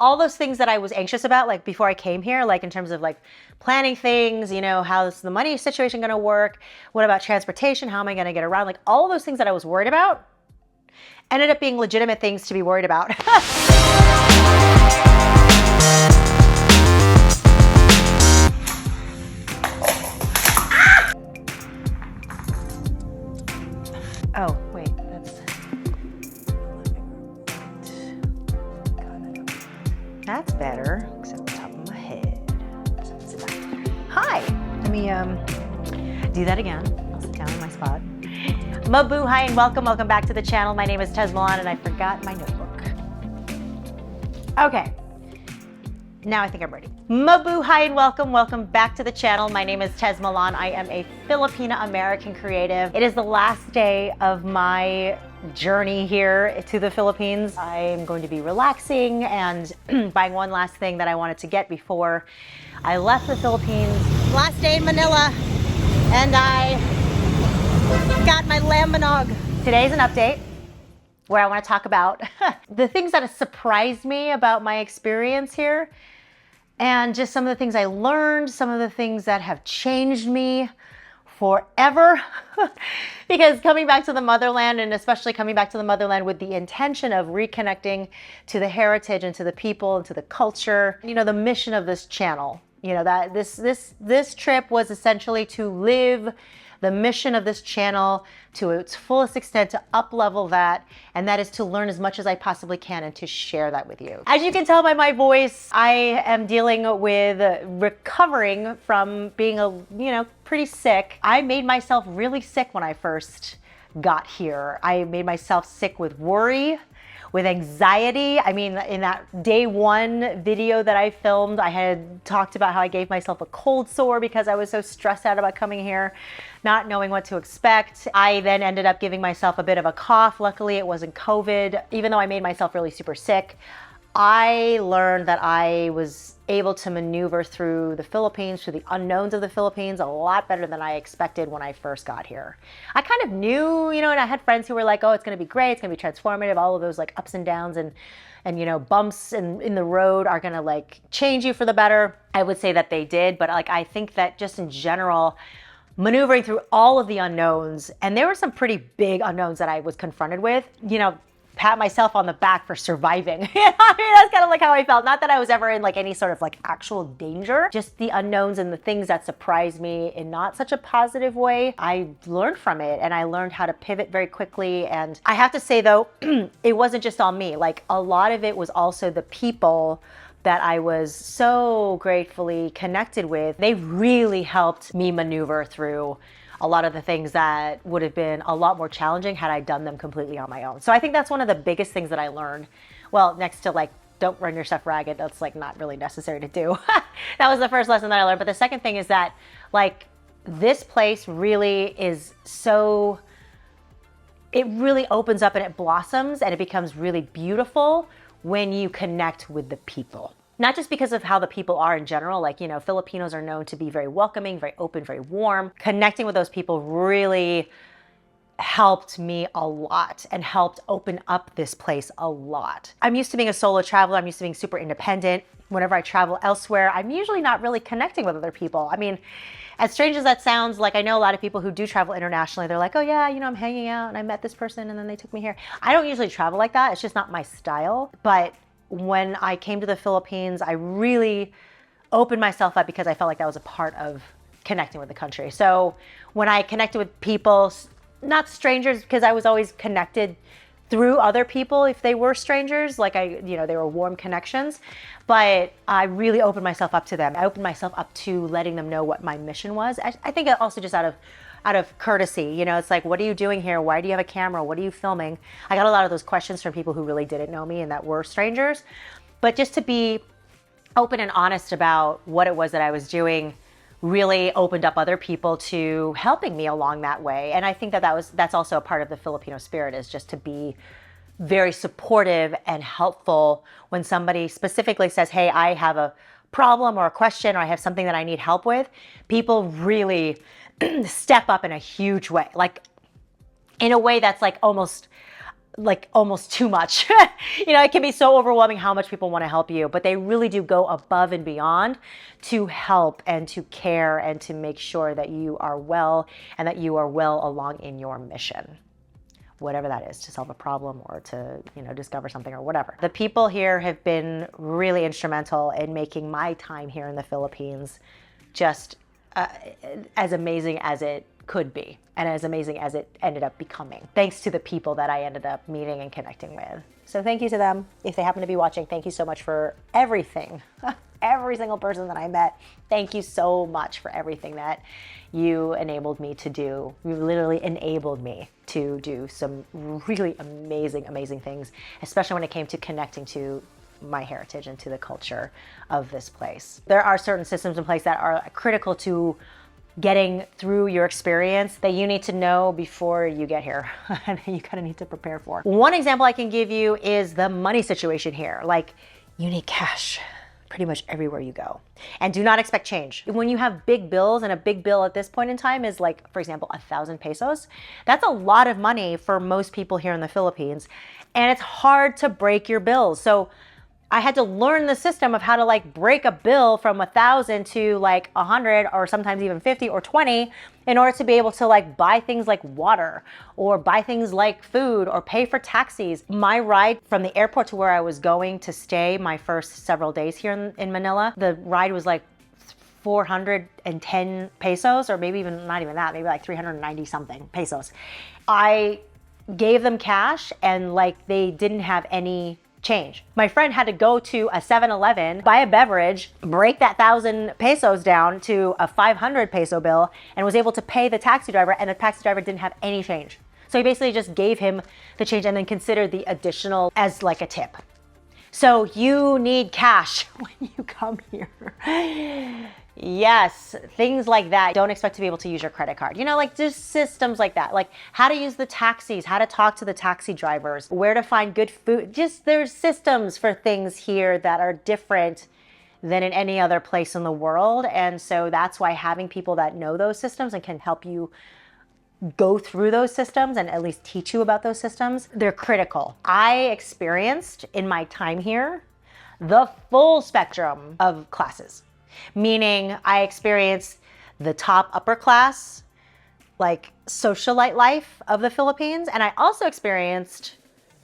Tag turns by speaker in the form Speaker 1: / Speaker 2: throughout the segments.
Speaker 1: all those things that I was anxious about, like before I came here, like in terms of like planning things, you know, how's the money situation gonna work? What about transportation? How am I gonna get around? Like all of those things that I was worried about ended up being legitimate things to be worried about. Oh, wait, that's better, except the top of my head. Hi, let me do that again. I'll sit down in my spot. Mabuhay and welcome back to the channel. My name is Tez Milan and I forgot my notebook. Okay, now I think I'm ready. Mabuhay and welcome back to the channel. My name is Tez Milan. I am a Filipino-American creative. It is the last day of my journey here to the Philippines. I'm going to be relaxing and buying one last thing that I wanted to get before I left the Philippines. Last day in Manila, and I got my lambanog. Today's an update where I want to talk about the things that have surprised me about my experience here, and just some of the things I learned, some of the things that have changed me forever. Because coming back to the motherland, and especially coming back to the motherland with the intention of reconnecting to the heritage and to the people and to the culture, you know, the mission of this channel, you know, that this trip was essentially to live the mission of this channel to its fullest extent, to up-level that, and that is to learn as much as I possibly can and to share that with you. As you can tell by my voice, I am dealing with recovering from being pretty sick. I made myself really sick when I first got here. I made myself sick with worry, with anxiety. I mean, in that day one video that I filmed, I had talked about how I gave myself a cold sore because I was so stressed out about coming here, not knowing what to expect. I then ended up giving myself a bit of a cough. Luckily, it wasn't COVID. Even though I made myself really super sick, I learned that I was able to maneuver through the Philippines, through the unknowns of the Philippines, a lot better than I expected when I first got here. I kind of knew, you know, and I had friends who were like, oh, it's going to be great, it's going to be transformative, all of those like ups and downs and you know, bumps in the road are going to like change you for the better. I would say that they did, but like I think that just in general, maneuvering through all of the unknowns, and there were some pretty big unknowns that I was confronted with, you know, pat myself on the back for surviving. I mean, that's kind of like how I felt. Not that I was ever in like any sort of like actual danger, just the unknowns and the things that surprised me in not such a positive way. I learned from it and I learned how to pivot very quickly. And I have to say though, it wasn't just on me. Like a lot of it was also the people that I was so gratefully connected with. They really helped me maneuver through a lot of the things that would have been a lot more challenging had I done them completely on my own. So I think that's one of the biggest things that I learned. Well, next to like, don't run yourself ragged. That's like not really necessary to do. That was the first lesson that I learned. But the second thing is that like this place really is so, it really opens up and it blossoms and it becomes really beautiful when you connect with the people. Not just because of how the people are in general, like, you know, Filipinos are known to be very welcoming, very open, very warm. Connecting with those people really helped me a lot and helped open up this place a lot. I'm used to being a solo traveler. I'm used to being super independent. Whenever I travel elsewhere, I'm usually not really connecting with other people. I mean, as strange as that sounds, like I know a lot of people who do travel internationally, they're like, oh yeah, you know, I'm hanging out and I met this person and then they took me here. I don't usually travel like that. It's just not my style. But when I came to the Philippines, I really opened myself up because I felt like that was a part of connecting with the country. So when I connected with people, not strangers, because I was always connected through other people if they were strangers, like they were warm connections, but I really opened myself up to them. I opened myself up to letting them know what my mission was. I think also just out of courtesy, you know, it's like, what are you doing here? Why do you have a camera? What are you filming? I got a lot of those questions from people who really didn't know me and that were strangers. But just to be open and honest about what it was that I was doing really opened up other people to helping me along that way. And I think that that's also a part of the Filipino spirit, is just to be very supportive and helpful when somebody specifically says, hey, I have a problem or a question, or I have something that I need help with. People really step up in a huge way, like in a way that's like almost like almost too much. It can be so overwhelming how much people want to help you, but they really do go above and beyond to help and to care and to make sure that you are well and that you are well along in your mission. Whatever that is, to solve a problem or to, discover something or whatever. The people here have been really instrumental in making my time here in the Philippines just as amazing as it could be and as amazing as it ended up becoming, thanks to the people that I ended up meeting and connecting with. So thank you to them. If they happen to be watching, thank you so much for everything. Every single person that I met, thank you so much for everything that you enabled me to do. You literally enabled me to do some really amazing, amazing things, especially when it came to connecting to my heritage and to the culture of this place. There are certain systems in place that are critical to getting through your experience that you need to know before you get here and you kind of need to prepare for. One example I can give you is the money situation here. Like, you need cash pretty much everywhere you go. And do not expect change. When you have big bills, and a big bill at this point in time is like, for example, 1,000 pesos, that's a lot of money for most people here in the Philippines. And it's hard to break your bills. So I had to learn the system of how to like break a bill from 1,000 to like 100 or sometimes even 50 or 20 in order to be able to like buy things like water or buy things like food or pay for taxis. My ride from the airport to where I was going to stay my first several days here in Manila, the ride was like 410 pesos, or maybe even not even that, maybe like 390 something pesos. I gave them cash and like they didn't have any change. My friend had to go to a 7-Eleven, buy a beverage, break that 1,000 pesos down to a 500 peso bill, and was able to pay the taxi driver, and the taxi driver didn't have any change. So he basically just gave him the change and then considered the additional as like a tip. So you need cash when you come here. Yes, things like that. Don't expect to be able to use your credit card. Like just systems like that. Like how to use the taxis, how to talk to the taxi drivers, where to find good food. Just there's systems for things here that are different than in any other place in the world. And so that's why having people that know those systems and can help you go through those systems and at least teach you about those systems, they're critical. I experienced in my time here the full spectrum of classes. Meaning I experienced the top upper class, like socialite life of the Philippines. And I also experienced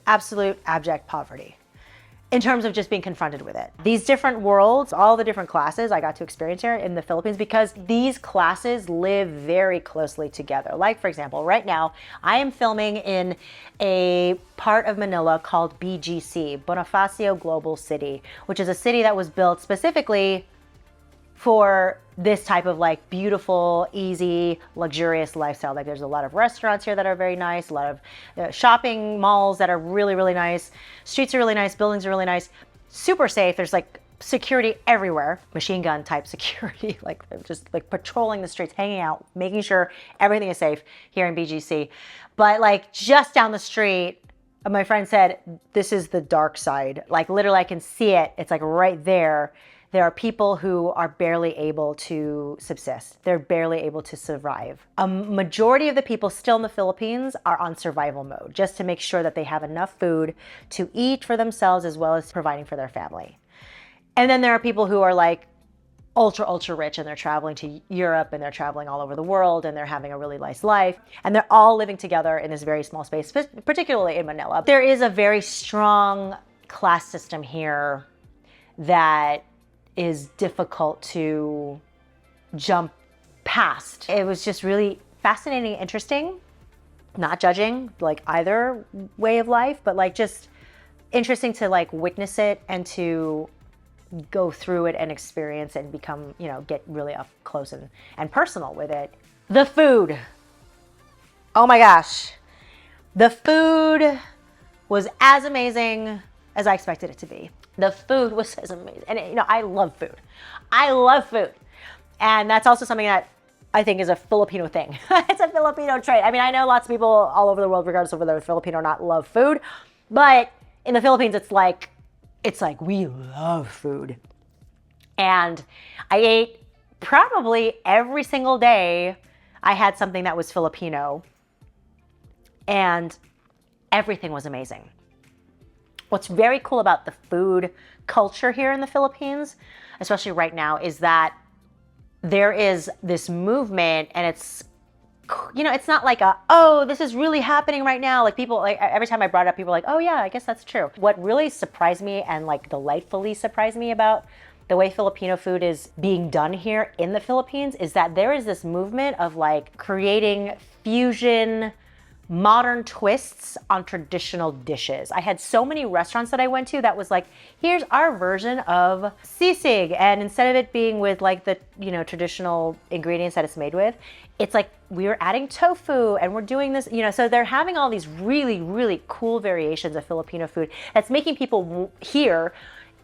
Speaker 1: absolute abject poverty in terms of just being confronted with it. These different worlds, all the different classes I got to experience here in the Philippines, because these classes live very closely together. Like, for example, right now, I am filming in a part of Manila called BGC, Bonifacio Global City, which is a city that was built specifically for this type of like beautiful, easy, luxurious lifestyle. Like there's a lot of restaurants here that are very nice, a lot of shopping malls that are really, really nice. Streets are really nice, buildings are really nice, super safe. There's like security everywhere, machine gun type security, like just like patrolling the streets, hanging out, making sure everything is safe here in BGC. But like just down the street, my friend said, this is the dark side. Like literally I can see it. It's like right there. There are people who are barely able to subsist. They're barely able to survive. A majority of the people still in the Philippines are on survival mode, just to make sure that they have enough food to eat for themselves as well as providing for their family. And then there are people who are like ultra rich and they're traveling to Europe and they're traveling all over the world and they're having a really nice life. And they're all living together in this very small space, particularly in Manila. There is a very strong class system here that is difficult to jump past. It was just really fascinating, interesting, not judging like either way of life, but like just interesting to like witness it and to go through it and experience and become, get really up close and personal with it. The food. Oh my gosh. The food was as amazing as I expected it to be. The food was as amazing. And I love food. I love food. And that's also something that I think is a Filipino thing. It's a Filipino trait. I mean, I know lots of people all over the world, regardless of whether they're Filipino or not, love food. But in the Philippines, it's like we love food. And I ate probably every single day I had something that was Filipino. And Everything was amazing. What's very cool about the food culture here in the Philippines, especially right now, is that there is this movement, and it's, you know, it's not like oh, this is really happening right now. Like people, like every time I brought it up, people are like, oh yeah, I guess that's true. What really surprised me and like delightfully surprised me about the way Filipino food is being done here in the Philippines is that there is this movement of like creating fusion, modern twists on traditional dishes. I had so many restaurants that I went to that was like, here's our version of sisig, and instead of it being with like the, you know, traditional ingredients that it's made with, it's like we're adding tofu and we're doing this, you know, so they're having all these really, really cool variations of Filipino food that's making people here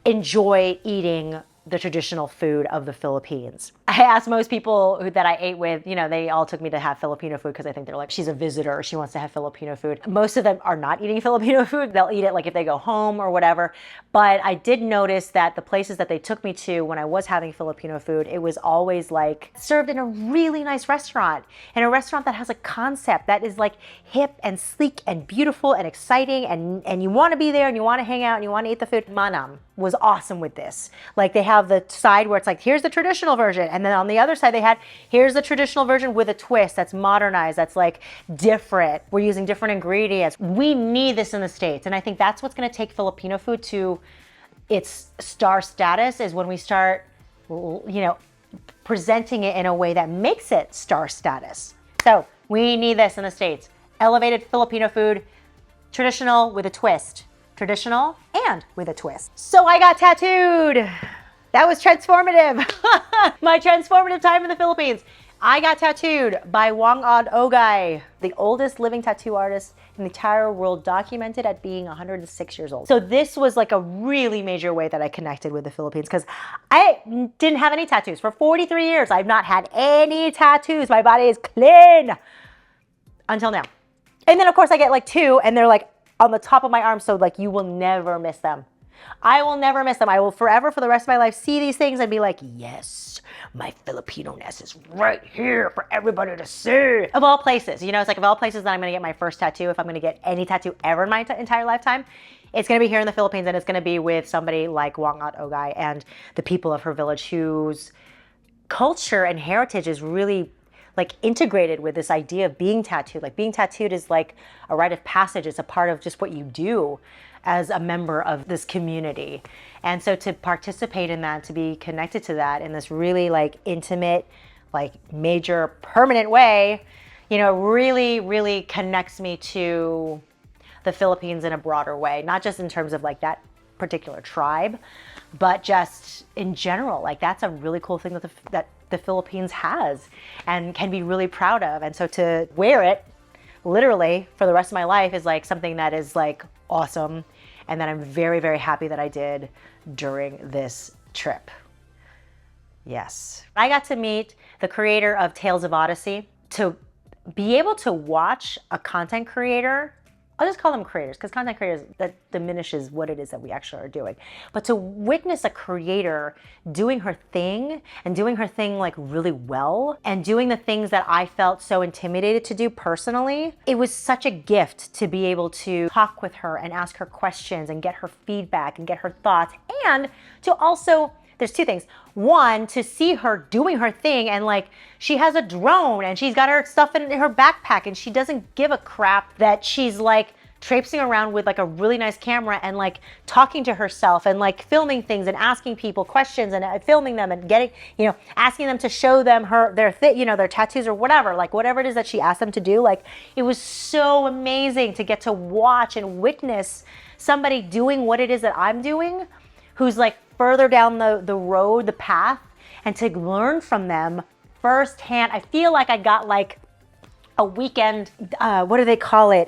Speaker 1: enjoy eating the traditional food of the Philippines. I asked most people that I ate with, you know, they all took me to have Filipino food because I think they're like, she's a visitor, she wants to have Filipino food. Most of them are not eating Filipino food. They'll eat it like if they go home or whatever. But I did notice that the places that they took me to when I was having Filipino food, it was always like served in a really nice restaurant, in a restaurant that has a concept that is like hip and sleek and beautiful and exciting, and you want to be there and you want to hang out and you want to eat the food. Manam was awesome with this. Like they have the side where it's like, here's the traditional version. And then on the other side, they had, here's the traditional version with a twist that's modernized, that's like different. We're using different ingredients. We need this in the States. And I think that's what's going to take Filipino food to its star status, is when we start, you know, presenting it in a way that makes it star status. So we need this in the States. Elevated Filipino food, traditional with a twist. Traditional and with a twist. So I got tattooed. That was transformative. My transformative time in the Philippines. I got tattooed by Wangad Ogay, the oldest living tattoo artist in the entire world, documented at being 106 years old. So this was like a really major way that I connected with the Philippines, because I didn't have any tattoos. For 43 years, I've not had any tattoos. My body is clean until now. And then of course I get like 2, and they're like on the top of my arm, so like you will never miss them. I will never miss them. I will forever, for the rest of my life, see these things and be like, yes, my Filipino-ness is right here for everybody to see. Of all places, you know, it's like of all places that I'm gonna get my first tattoo, if I'm gonna get any tattoo ever in my entire lifetime, it's gonna be here in the Philippines, and it's gonna be with somebody like Wangad Ogay and the people of her village, whose culture and heritage is really like integrated with this idea of being tattooed. Like being tattooed is like a rite of passage. It's a part of just what you do as a member of this community. And so to participate in that, to be connected to that in this really like intimate, like major permanent way, you know, really, really connects me to the Philippines in a broader way, not just in terms of like that particular tribe, but just in general. Like that's a really cool thing that the Philippines has and can be really proud of. And so to wear it literally for the rest of my life is like something that is like awesome, and that I'm very, very happy that I did during this trip. Yes. I got to meet the creator of Tales of Odyssey. To be able to watch a content creator, I'll just call them creators, because content creators, that diminishes what it is that we actually are doing. But to witness a creator doing her thing, and doing her thing like really well, and doing the things that I felt so intimidated to do personally, it was such a gift to be able to talk with her and ask her questions and get her feedback and get her thoughts, and to also, there's 2 things. One, to see her doing her thing, and like she has a drone and she's got her stuff in her backpack, and she doesn't give a crap that she's like traipsing around with like a really nice camera and like talking to herself and like filming things and asking people questions and filming them and getting, you know, asking them to show them their tattoos or whatever, like whatever it is that she asked them to do. Like it was so amazing to get to watch and witness somebody doing what it is that I'm doing, who's like further down the road, the path, and to learn from them firsthand. I feel like I got like a weekend, what do they call it?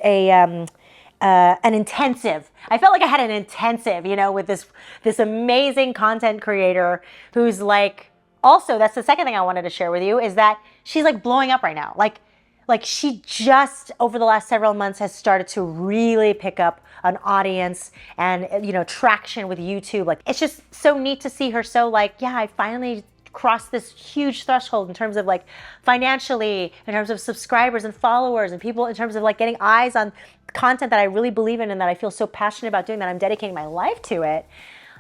Speaker 1: An intensive. I felt like I had an intensive, you know, with this amazing content creator who's like, also, that's the second thing I wanted to share with you, is that she's like blowing up right now. Like she just, over the last several months, has started to really pick up an audience and, you know, traction with YouTube. Like it's just so neat to see her so like, yeah, I finally crossed this huge threshold in terms of like financially, in terms of subscribers and followers and people, in terms of like getting eyes on content that I really believe in and that I feel so passionate about doing that I'm dedicating my life to it,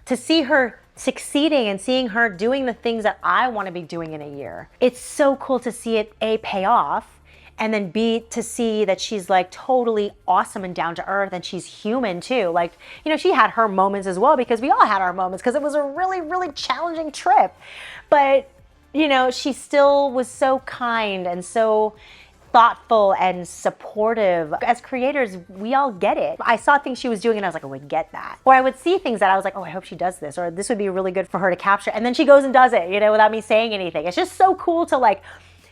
Speaker 1: to see her succeeding and seeing her doing the things that I want to be doing in a year. It's so cool to see it, A, pay off, and then B, to see that she's like totally awesome and down to earth, and she's human too. Like, you know, she had her moments as well, because we all had our moments, because it was a really, really challenging trip. But, you know, she still was so kind and so thoughtful and supportive. As creators, we all get it. I saw things she was doing and I was like, oh, I get that. Or I would see things that I was like, oh, I hope she does this, or this would be really good for her to capture. And then she goes and does it, you know, without me saying anything. It's just so cool to like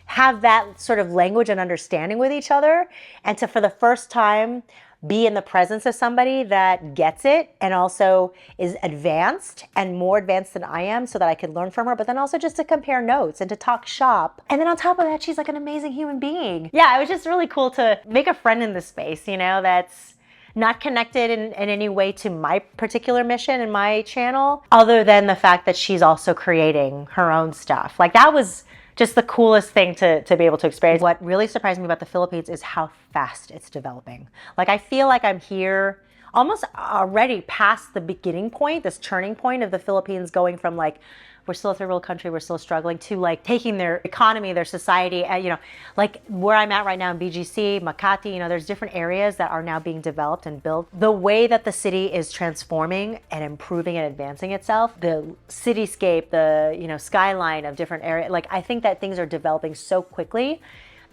Speaker 1: have that sort of language and understanding with each other, and to, for the first time, be in the presence of somebody that gets it and also is advanced and more advanced than I am, so that I could learn from her, but then also just to compare notes and to talk shop. And then on top of that, she's like an amazing human being. Yeah, it was just really cool to make a friend in this space, you know, that's not connected in any way to my particular mission and my channel, other than the fact that she's also creating her own stuff. Like, that was just the coolest thing to be able to experience. What really surprised me about the Philippines is how fast it's developing. Like, I feel like I'm here almost already past the beginning point, this turning point of the Philippines going from like, we're still a third world country, we're still struggling, to like taking their economy, their society, you know, like where I'm at right now in BGC, Makati, you know, there's different areas that are now being developed and built. The way that the city is transforming and improving and advancing itself, the cityscape, the, you know, skyline of different areas, like I think that things are developing so quickly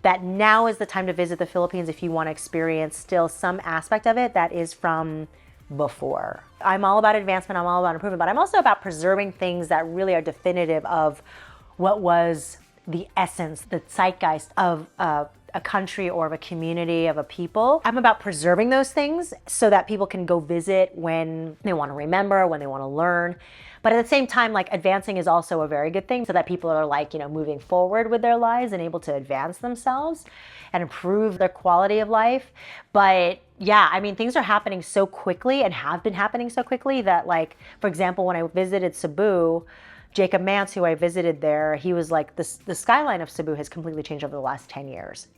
Speaker 1: that now is the time to visit the Philippines if you want to experience still some aspect of it that is from before. I'm all about advancement, I'm all about improvement, but I'm also about preserving things that really are definitive of what was the essence, the zeitgeist of a country or of a community, of a people. I'm about preserving those things so that people can go visit when they want to remember, when they want to learn. But at the same time, like, advancing is also a very good thing, so that people are like, you know, moving forward with their lives and able to advance themselves and improve their quality of life. But yeah, I mean, things are happening so quickly and have been happening so quickly that, like, for example, when I visited Cebu, Jacob Mance, who I visited there, he was like, the skyline of Cebu has completely changed over the last 10 years.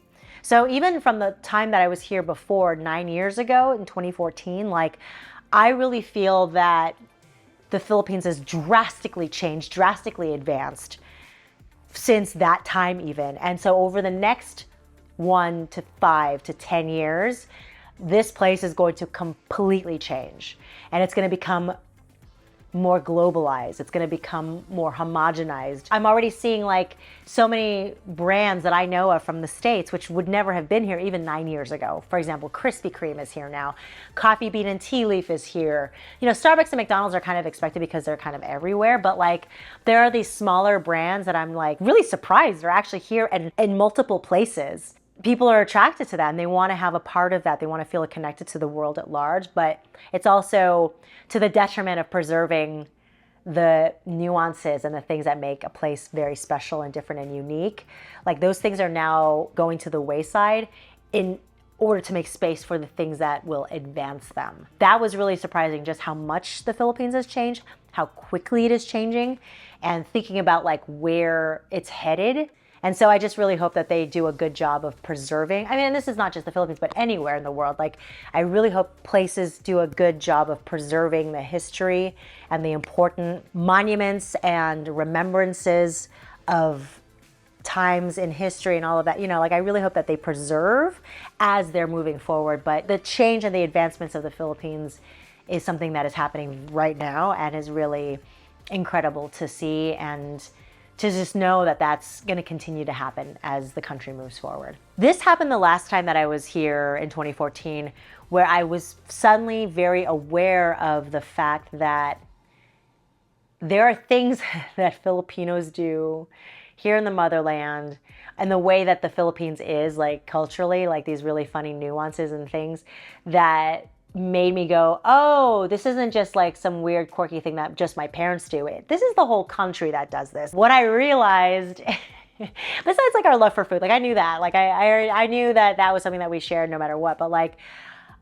Speaker 1: So even from the time that I was here before, 9 years ago in 2014, like, I really feel that the Philippines has drastically changed, drastically advanced since that time even. And so over the next 1 to 5 to 10 years, this place is going to completely change. And it's going to become more globalized. It's going to become more homogenized. I'm already seeing like so many brands that I know of from the States, which would never have been here even 9 years ago. For example, Krispy Kreme is here now. Coffee Bean and Tea Leaf is here. You know, Starbucks and McDonald's are kind of expected because they're kind of everywhere, but like there are these smaller brands that I'm like really surprised are actually here and in multiple places. People are attracted to that and they want to have a part of that. They want to feel connected to the world at large, but it's also to the detriment of preserving the nuances and the things that make a place very special and different and unique. Like, those things are now going to the wayside in order to make space for the things that will advance them. That was really surprising, just how much the Philippines has changed, how quickly it is changing, and thinking about like where it's headed. And so I just really hope that they do a good job of preserving. I mean, and this is not just the Philippines, but anywhere in the world. Like, I really hope places do a good job of preserving the history and the important monuments and remembrances of times in history and all of that. You know, like, I really hope that they preserve as they're moving forward. But the change and the advancements of the Philippines is something that is happening right now and is really incredible to see, and to just know that that's going to continue to happen as the country moves forward. This happened the last time that I was here in 2014, where I was suddenly very aware of the fact that there are things that Filipinos do here in the motherland, and the way that the Philippines is, like, culturally, like these really funny nuances and things that made me go, oh, this isn't just like some weird quirky thing that just my parents do. This is the whole country that does this. What I realized, besides like our love for food, like I knew that, like I knew that that was something that we shared no matter what, but like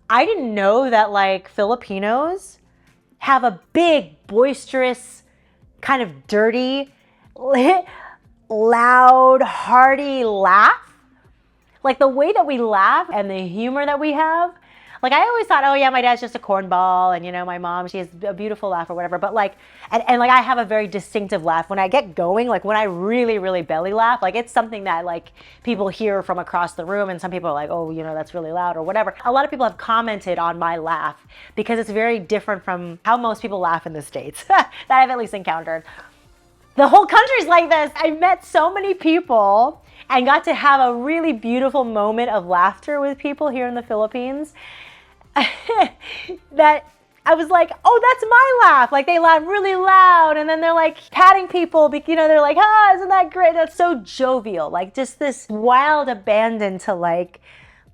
Speaker 1: I didn't know that like Filipinos have a big, boisterous, kind of dirty, loud, hearty laugh. Like the way that we laugh and the humor that we have. Like I always thought, oh yeah, my dad's just a cornball, and you know, my mom, she has a beautiful laugh or whatever. But like, and like I have a very distinctive laugh. When I get going, like when I really, really belly laugh, like it's something that like people hear from across the room, and some people are like, oh, you know, that's really loud or whatever. A lot of people have commented on my laugh because it's very different from how most people laugh in the States that I've at least encountered. The whole country's like this. I met so many people and got to have a really beautiful moment of laughter with people here in the Philippines. That I was like, oh, that's my laugh. Like they laugh really loud, and then they're like patting people, you know, they're like, ah, isn't that great? That's so jovial. Like just this wild abandon to like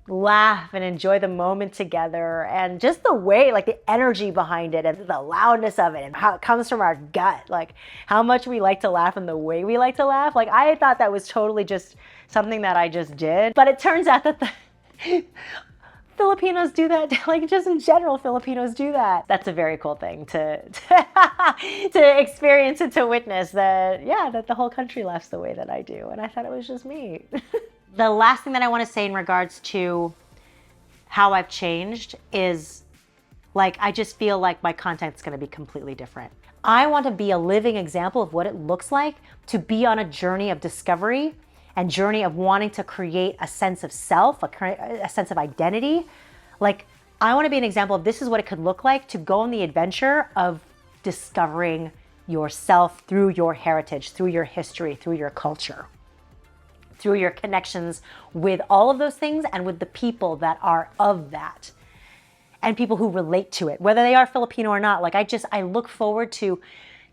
Speaker 1: laugh and enjoy the moment together, and just the way, like the energy behind it and the loudness of it and how it comes from our gut, like how much we like to laugh and the way we like to laugh. Like I thought that was totally just something that I just did, but it turns out that the Filipinos do that, like just in general, Filipinos do that. That's a very cool thing to experience and to witness, that, yeah, that the whole country laughs the way that I do. And I thought it was just me. The last thing that I want to say in regards to how I've changed is, like, I just feel like my content's going to be completely different. I want to be a living example of what it looks like to be on a journey of discovery and journey of wanting to create a sense of self, a sense of identity. Like, I want to be an example of this is what it could look like to go on the adventure of discovering yourself through your heritage, through your history, through your culture, through your connections with all of those things and with the people that are of that and people who relate to it, whether they are Filipino or not. Like I look forward to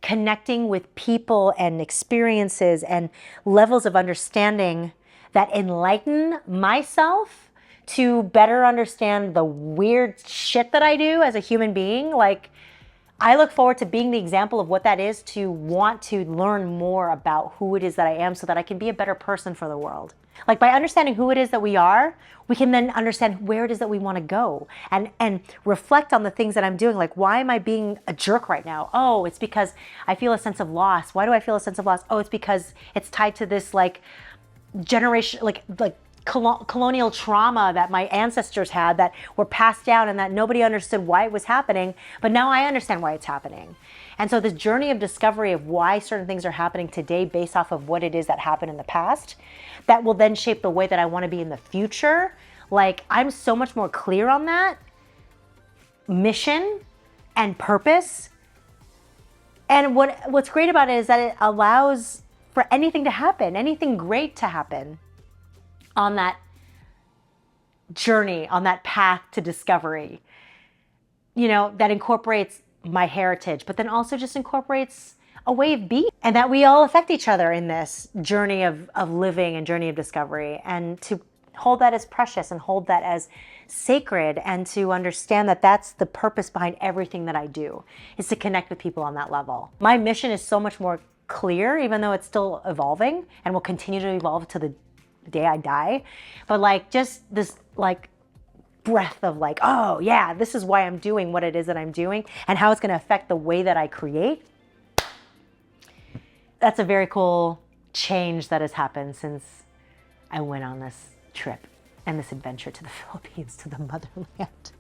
Speaker 1: connecting with people and experiences and levels of understanding that enlighten myself to better understand the weird shit that I do as a human being. Like, I look forward to being the example of what that is, to want to learn more about who it is that I am so that I can be a better person for the world. Like by understanding who it is that we are, we can then understand where it is that we want to go and reflect on the things that I'm doing. Like, why am I being a jerk right now? Oh, it's because I feel a sense of loss. Why do I feel a sense of loss? Oh, it's because it's tied to this like generation, like colonial trauma that my ancestors had that were passed down and that nobody understood why it was happening. But now I understand why it's happening. And so this journey of discovery of why certain things are happening today based off of what it is that happened in the past, that will then shape the way that I want to be in the future. Like, I'm so much more clear on that mission and purpose. And what's great about it is that it allows for anything to happen, anything great to happen on that journey, on that path to discovery, you know, that incorporates my heritage, but then also just incorporates a way of being, and that we all affect each other in this journey of living and journey of discovery, and to hold that as precious and hold that as sacred, and to understand that that's the purpose behind everything that I do, is to connect with people on that level. My mission is so much more clear, even though it's still evolving and will continue to evolve to the day I die. But like, just this like breath of like, oh yeah, this is why I'm doing what it is that I'm doing and how it's going to affect the way that I create. That's a very cool change that has happened since I went on this trip and this adventure to the Philippines, to the motherland.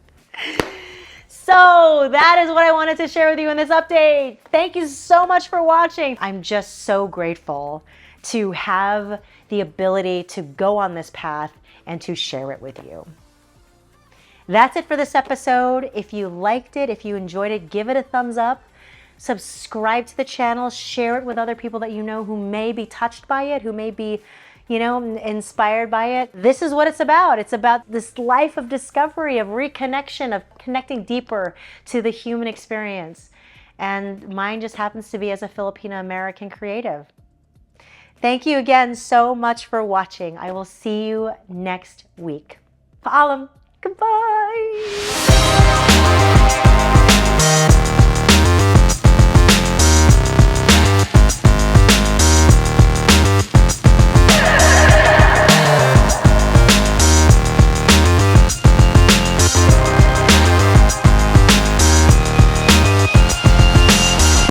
Speaker 1: So that is what I wanted to share with you in this update. Thank you so much for watching. I'm just so grateful to have the ability to go on this path and to share it with you. That's it for this episode. If you liked it, if you enjoyed it, give it a thumbs up. Subscribe to the channel, share it with other people that you know who may be touched by it, who may be, you know, inspired by it. This is what it's about. It's about this life of discovery, of reconnection, of connecting deeper to the human experience. And mine just happens to be as a Filipino-American creative. Thank you again so much for watching. I will see you next week. Paalam. Goodbye.